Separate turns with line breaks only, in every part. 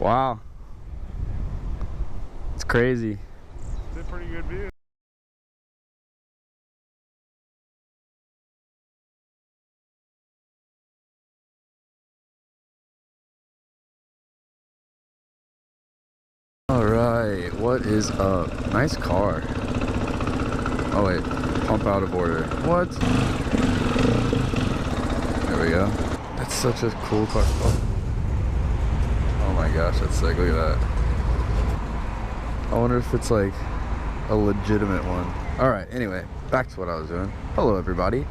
Wow. It's crazy.
It's a pretty good view.
Alright, what is up? Nice car. Oh wait, pump out of order. What? There we go. That's such a cool car. Oh my gosh, that's sick. Look at that. I wonder if it's like a legitimate one. Alright, anyway, back to what I was doing. Hello everybody.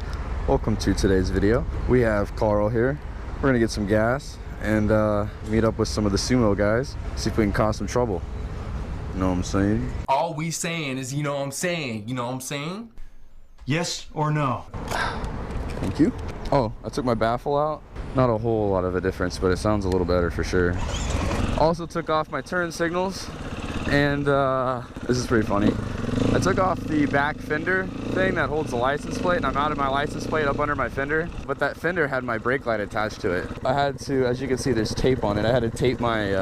Welcome to today's video. We have Carl here. We're gonna get some gas and meet up with some of the sumo guys. See if we can cause some trouble. You know what I'm saying?
All we saying is, you know what I'm saying? You know what I'm saying?
Yes or no?
Thank you. Oh, I took my baffle out. Not a whole lot of a difference, but it sounds a little better for sure. Also took off my turn signals, and this is pretty funny. I took off the back fender thing that holds the license plate, and I mounted my license plate up under my fender, but that fender had my brake light attached to it. I had to, as you can see, there's tape on it. I had to tape my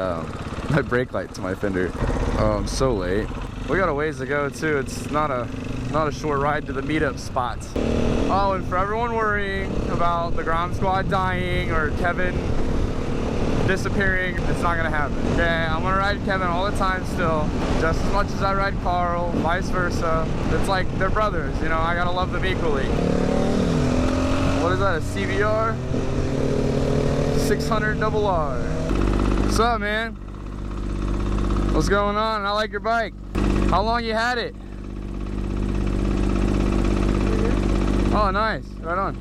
my brake light to my fender. Oh, I'm so late. We got a ways to go too. It's not a short ride to the meetup spot. Oh, and for everyone worrying about the Grom squad dying or Kevin disappearing, it's not gonna happen. Okay, I'm gonna ride Kevin all the time still, just as much as I ride Carl, vice versa. It's like they're brothers, you know, I gotta love them equally. What is that, a CBR? 600rr. What's up, man? What's going on? I like your bike. How long you had it? Oh, nice. Right on.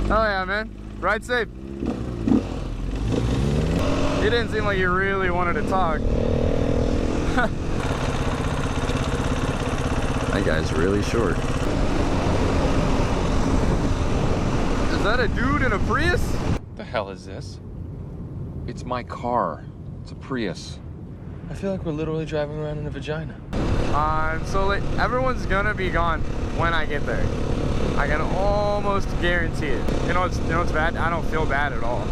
Oh yeah, man. Ride safe. You didn't seem like you really wanted to talk. That guy's really short. Is that a dude in a Prius?
What the hell is this? It's my car. It's a Prius. I feel like we're literally driving around in a vagina.
I'm so late. Everyone's gonna be gone when I get there. I can almost guarantee it. You know what's bad? I don't feel bad at all.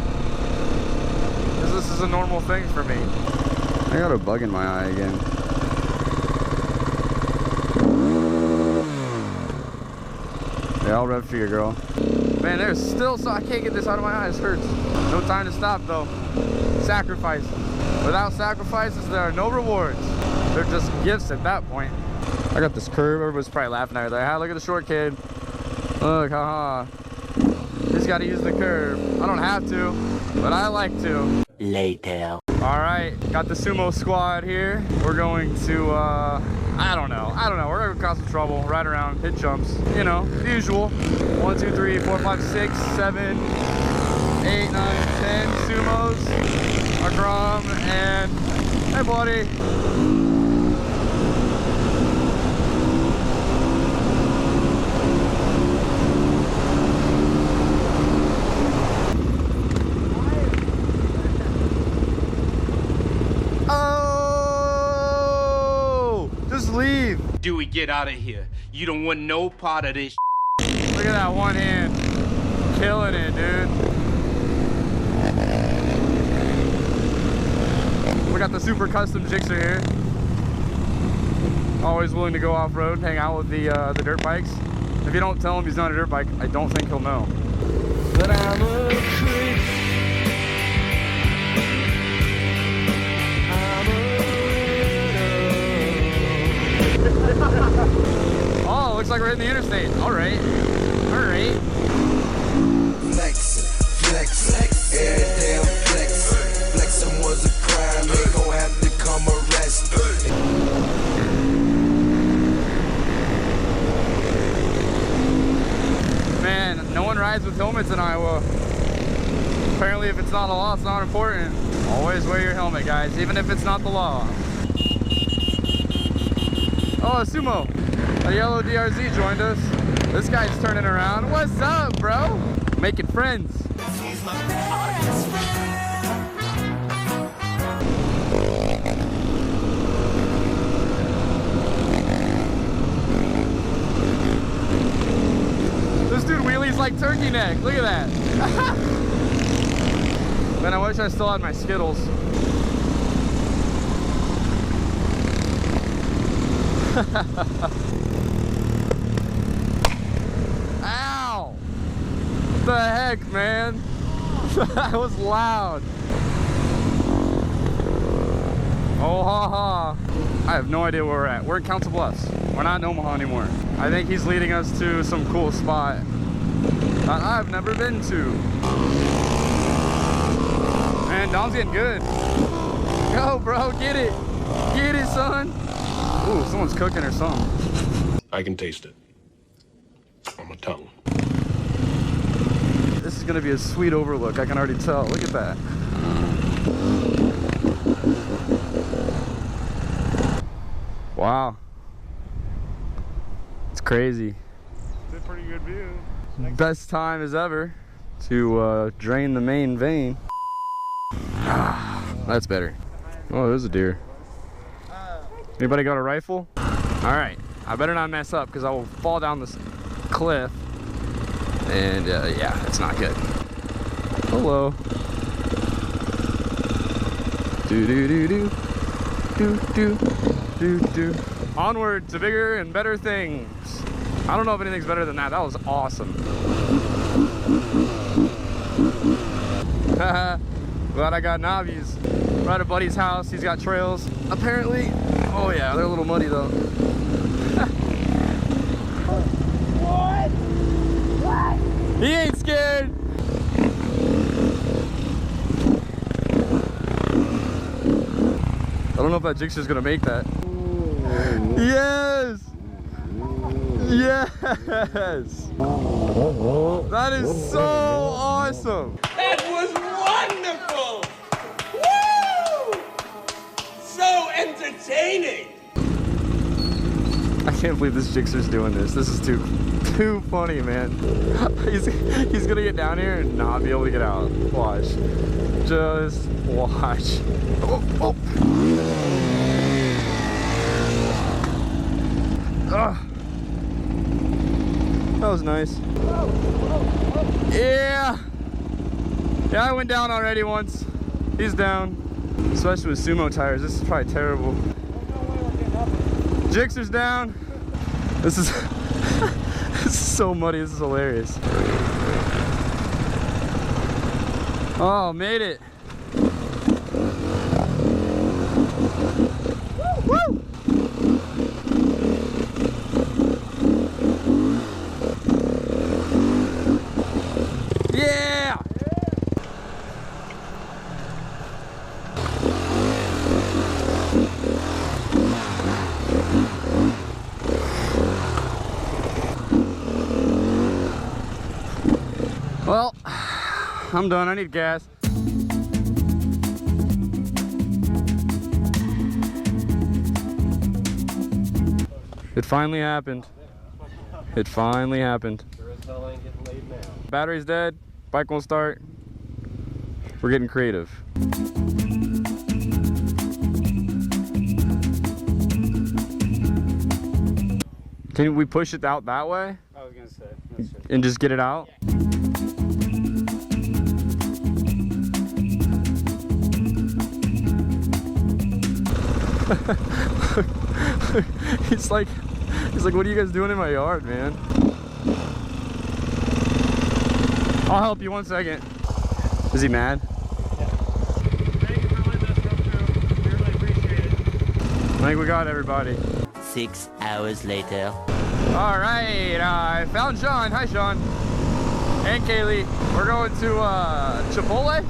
This is a normal thing for me. I got a bug in my eye again. Yeah, I'll rev for you, girl. Man, there's still so I can't get this out of my eyes. It hurts. No time to stop though. Sacrifice. Without sacrifices, there are no rewards. They're just gifts at that point. I got this curve. Everybody's probably laughing at me. Like, ah, look at the short kid. Look, haha. Just got to use the curve. I don't have to, but I like to.
Later.
All right, got the sumo squad here. We're going to, I don't know. We're gonna cause some trouble, ride around, hit jumps. You know, the usual. 1, 2, 3, 4, 5, 6, 7, 8, 9, 10 sumos. A Grom and hey, buddy. Leave.
Dewey, get out of here. You don't want no part of this.
Look at that one hand. Killing it, dude. We got the super custom Jixer here. Always willing to go off-road, hang out with the dirt bikes. If you don't tell him he's not a dirt bike, I don't think he'll know. But I'm a creep. Oh, looks like we're hitting the interstate. All right.
Flex, every damn flex. Flexing was a crime, they gon' have to come arrest.
Man, no one rides with helmets in Iowa. Apparently, if it's not a law, it's not important. Always wear your helmet, guys, even if it's not the law. Oh, a sumo. A yellow DRZ joined us. This guy's turning around. What's up, bro? Making friends. This dude wheelies like turkey neck. Look at that. Man, I wish I still had my Skittles. Ow! What the heck, man? That was loud. Oh, ha ha. I have no idea where we're at. We're in Council Bluffs. We're not in Omaha anymore. I think he's leading us to some cool spot that I've never been to. Man, Dom's getting good. Go, bro, get it. Get it, son. Ooh, someone's cooking or something.
I can taste it on my tongue.
This is gonna be a sweet overlook, I can already tell. Look at that. Wow. It's crazy.
It's a pretty good view.
Best time as ever to drain the main vein. That's better. Oh, there's a deer. Anybody got a rifle? All right, I better not mess up because I will fall down this cliff. And yeah, it's not good. Hello. Do. Onward to bigger and better things. I don't know if anything's better than that. That was awesome. Glad I got navies. We're at a buddy's house. He's got trails. Apparently. Oh yeah, they're a little muddy though. What? He ain't scared. I don't know if that jigsaw gonna make that. Yes! Yes! That is so awesome!
That was wonderful! Woo! So entertaining!
I can't believe this jigsaw's doing this. This is too funny, man. He's gonna get down here and not be able to get out. Watch. Just watch. Oh. That was nice. Yeah. Yeah, I went down already once. He's down. Especially with sumo tires. This is probably terrible. Jigsaw's down. This is this is so muddy. This is hilarious. Oh, made it. Woo! Yeah! Well, I'm done. I need gas. It finally happened. It finally happened. Battery's dead. Bike won't start. We're getting creative. Can we push it out that way?
I was gonna say. That's true.
And just get it out? He's like, what are you guys doing in my yard, man? I'll help you 1 second. Is he mad?
Yeah. Thank you for letting us come through. We really appreciate it.
I think we got everybody.
6 hours later.
All right, I found Sean. Hi, Sean. And Kaylee. We're going to Chipotle.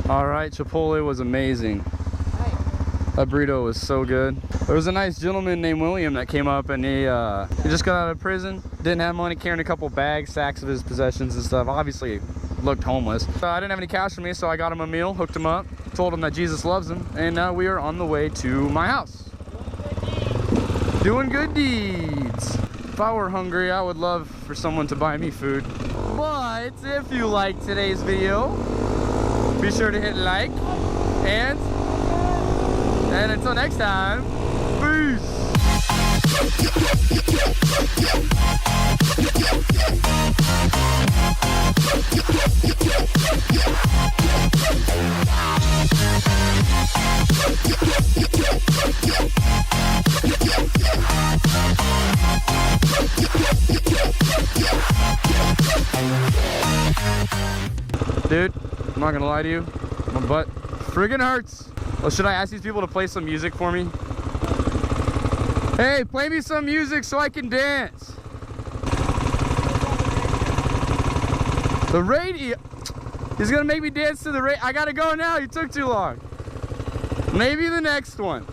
All right, Chipotle was amazing. That burrito was so good. There was a nice gentleman named William that came up, and he just got out of prison, didn't have money, carrying a couple bags, sacks of his possessions and stuff. Obviously looked homeless. I didn't have any cash for me, so I got him a meal, hooked him up, told him that Jesus loves him, and now we are on the way to my house. Doing good deeds. If I were hungry, I would love for someone to buy me food. But if you liked today's video, be sure to hit like, and until next time, peace! Dude, I'm not gonna lie to you. My butt friggin' hurts. Well, should I ask these people to play some music for me? Hey, play me some music so I can dance. The radio. He's gonna make me dance to the radio. I gotta go now. You took too long. Maybe the next one.